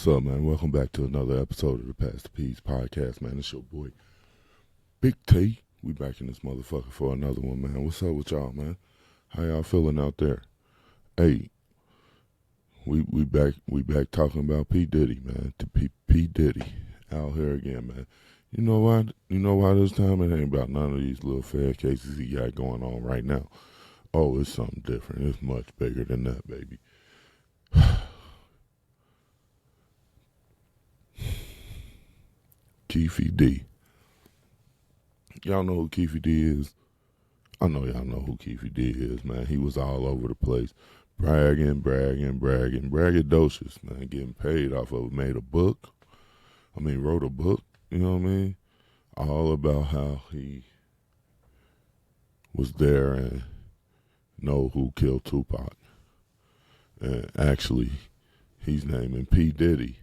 What's up, man? Welcome back to another episode of the Pass the Peas podcast, man. It's your boy, Big T. We back in this motherfucker for another one, man. What's up with y'all, man? How y'all feeling out there? Hey, we back talking about P. Diddy, man. To P. Diddy out here again, man. You know why? You know why this time it ain't about none of these little fair cases he got going on right now. Oh, it's something different. It's much bigger than that, baby. Keefe D. Y'all know who Keefe D is? I know y'all know who Keefe D is, man. He was all over the place. Braggadocious, man. Getting paid off of it. Wrote a book, you know what I mean? All about how he was there and know who killed Tupac. And actually, he's naming P. Diddy.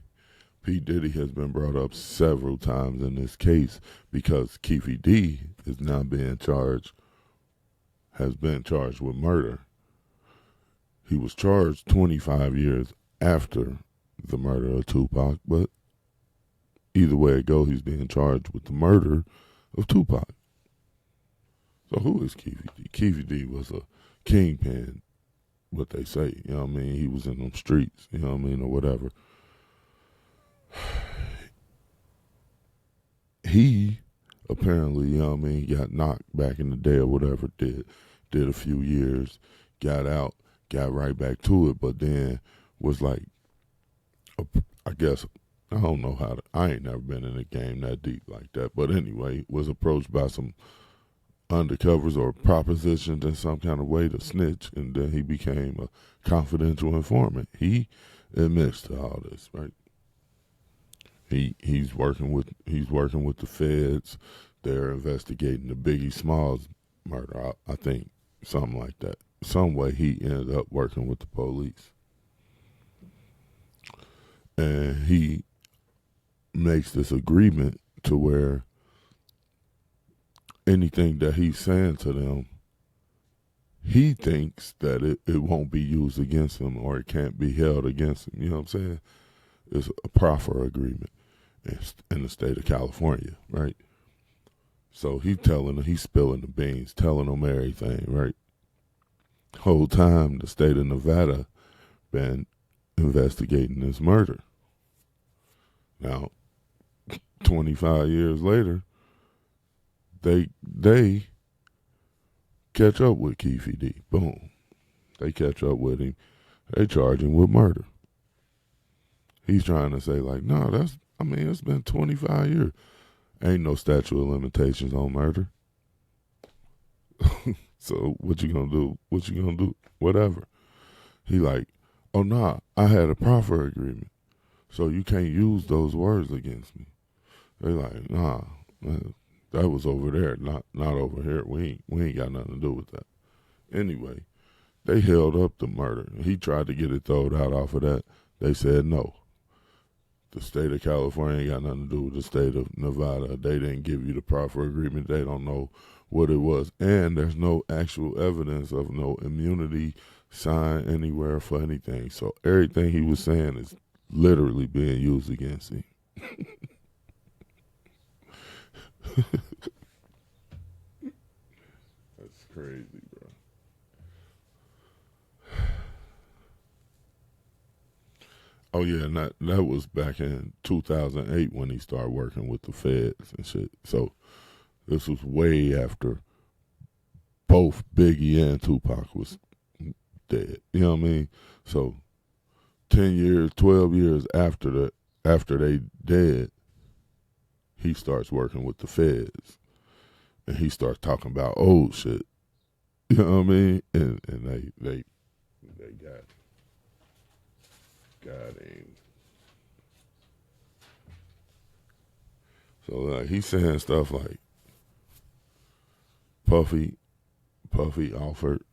P. Diddy has been brought up several times in this case because Keefe D is now has been charged with murder. He was charged 25 years after the murder of Tupac, but either way it goes, he's being charged with the murder of Tupac. So who is Keefe D? Keefe D was a kingpin, what they say, you know what I mean? He was in them streets, you know what I mean, or whatever. He apparently, you know what I mean, got knocked back in the day or whatever, did a few years, got out, got right back to it, but then was like, I guess, I don't know I ain't never been in a game that deep like that, but anyway, was approached by some undercovers or propositioned in some kind of way to snitch, and then he became a confidential informant. He admits to all this, right? He's working with the feds. They're investigating the Biggie Smalls murder. I think something like that. Some way he ended up working with the police, and he makes this agreement to where anything that he's saying to them, he thinks that it won't be used against him or it can't be held against him. You know what I'm saying? It's a proffer agreement in the state of California, right? So he's spilling the beans, telling them everything, right? Whole time the state of Nevada been investigating this murder. Now, 25 years later, they catch up with Keefe D. Boom. They catch up with him. They charge him with murder. He's trying to say like, no, it's been 25 years. Ain't no statute of limitations on murder. So what you gonna do? Whatever. He like, oh nah, I had a proffer agreement, so you can't use those words against me. They like, nah, man, that was over there, not over here. We ain't got nothing to do with that. Anyway, they held up the murder. He tried to get it thrown out off of that. They said no. The state of California ain't got nothing to do with the state of Nevada. They didn't give you the proper agreement. They don't know what it was. And there's no actual evidence of no immunity sign anywhere for anything. So everything he was saying is literally being used against him. That's crazy, bro. Oh yeah, and that was back in 2008 when he started working with the feds and shit. So this was way after both Biggie and Tupac was dead. You know what I mean? So 10 years, 12 years after they dead, he starts working with the feds. And he starts talking about old shit. You know what I mean? And they got him. So like he's saying stuff like Puffy offered.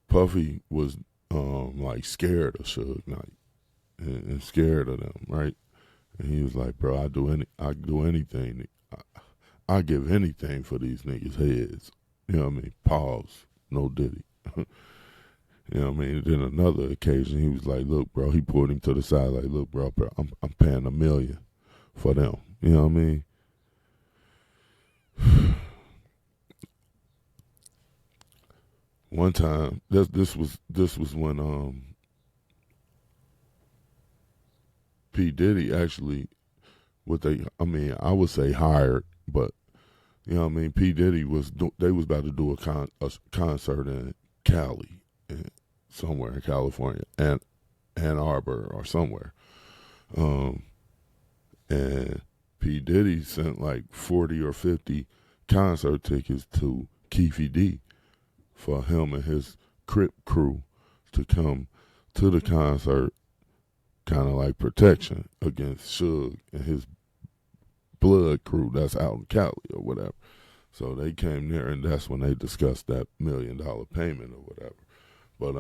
Puffy was like scared of Suge Knight and scared of them, right? And he was like, bro, I do anything. I give anything for these niggas' heads. You know what I mean? Pause. No Diddy. You know what I mean? Then another occasion, he was like, "Look, bro," he pulled him to the side, like, "Look, bro, I'm paying $1 million for them." You know what I mean? One time, this was when P Diddy actually I would say hired, but you know what I mean. P Diddy they was about to do a concert in Cali, somewhere in California, and Ann Arbor or somewhere. Um, and P Diddy sent like 40 or 50 concert tickets to Keefe D for him and his Crip crew to come to the concert, kind of like protection against Suge and his blood crew that's out in Cali or whatever. So they came there, and that's when they discussed that $1 million payment or whatever. But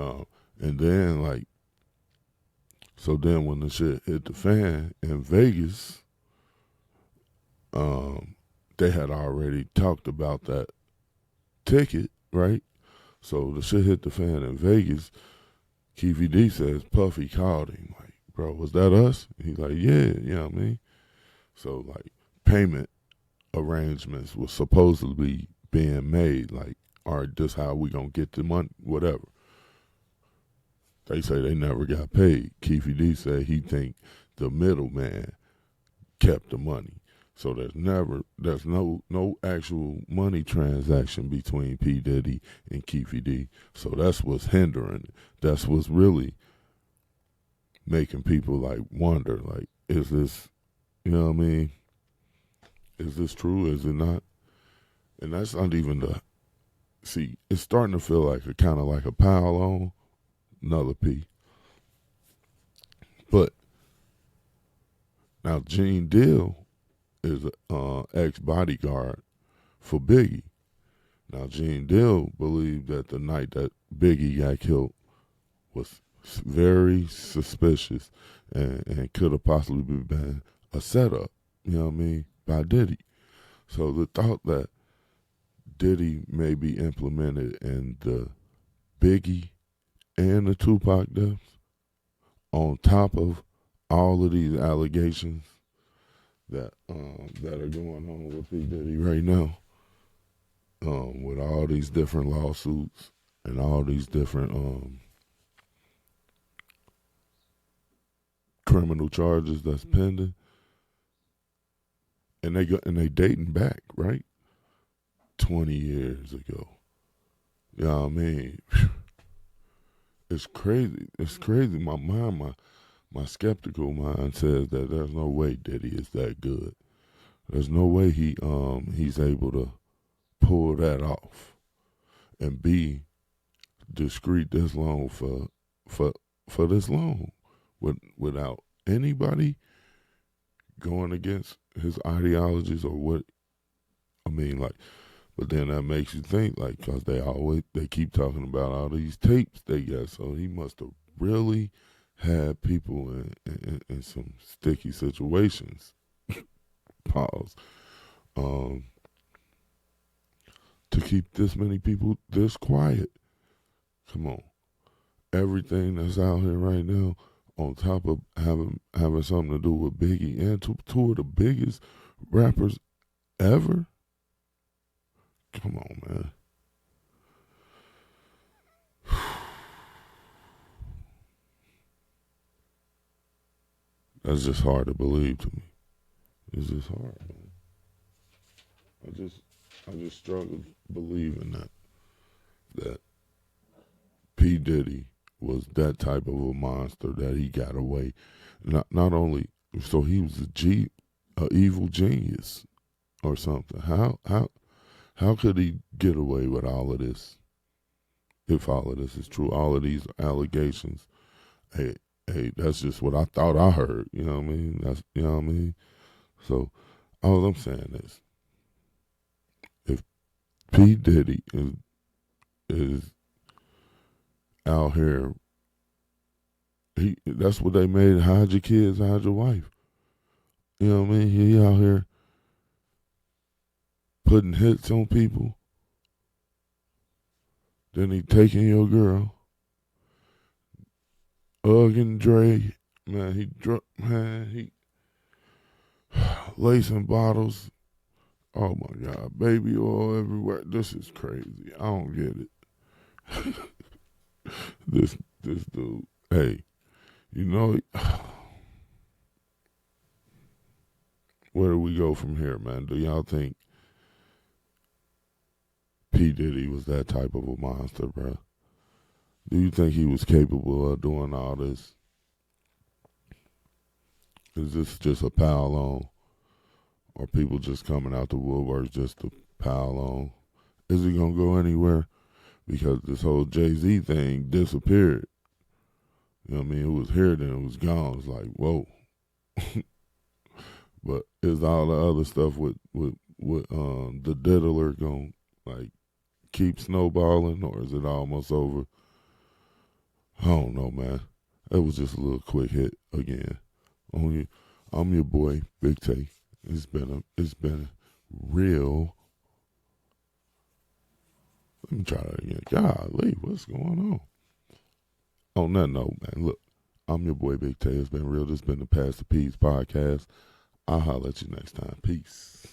and then like, so then when the shit hit the fan in Vegas, they had already talked about that ticket, right? So the shit hit the fan in Vegas. Keefe D says Puffy called him like, "Bro, was that us?" He's like, "Yeah, you know what I mean." So like payment arrangements was supposedly being made, like, all right, this how we gonna get the money, whatever. They say they never got paid. Keefe D said he think the middleman kept the money. So there's no actual money transaction between P. Diddy and Keefe D. So that's what's hindering it. That's what's really making people like wonder, like, is this, you know what I mean? Is this true? Is it not? And that's not even it's starting to feel like a kind of like a pile on another P. But now Gene Deal is an ex-bodyguard for Biggie. Now Gene Deal believed that the night that Biggie got killed was very suspicious and could have possibly been a setup, you know what I mean, by Diddy. So the thought that Diddy may be implemented in the Biggie and the Tupac deaths, on top of all of these allegations that are going on with P. Diddy right now, with all these different lawsuits and all these different criminal charges that's pending, and they dating back, right, 20 years ago. You know what I mean? It's crazy. It's crazy. My skeptical mind says that there's no way Diddy is that good. There's no way he's able to pull that off and be discreet this long for this long without anybody going against his ideologies or what I mean, like. But then that makes you think, like, because they keep talking about all these tapes they got, so he must have really had people in some sticky situations. Pause. To keep this many people this quiet. Come on. Everything that's out here right now, on top of having something to do with Biggie and two of the biggest rappers ever. Come on, man. That's just hard to believe to me. It's just hard, man. I just struggle believing that P. Diddy was that type of a monster that he got away. Not only so he was a evil genius or something. How could he get away with all of this? If all of this is true, all of these allegations. Hey, that's just what I thought I heard. You know what I mean? You know what I mean? So all I'm saying is, if P. Diddy is out here, that's what they made. Hide your kids, hide your wife. You know what I mean? He out here putting hits on people. Then he taking your girl. and Dre, man, he lacing bottles. Oh my God, baby oil everywhere. This is crazy. I don't get it. This dude. Hey, you know, where do we go from here, man? Do y'all think P. Diddy was that type of a monster, bro? Do you think he was capable of doing all this? Is this just a pile on? Or people just coming out the woodworks just to pile on? Is he going to go anywhere? Because this whole Jay-Z thing disappeared. You know what I mean? It was here, then it was gone. It's like, whoa. But is all the other stuff with the diddler going to, like, keep snowballing, or is it almost over? I don't know, man. That was just a little quick hit again. I'm your boy, Big Tay. It's been real. Let me try that again. Golly, what's going on? On that note, man, look, I'm your boy, Big Tay. It's been real. This has been the Pass the Peas podcast. I'll holler at you next time. Peace.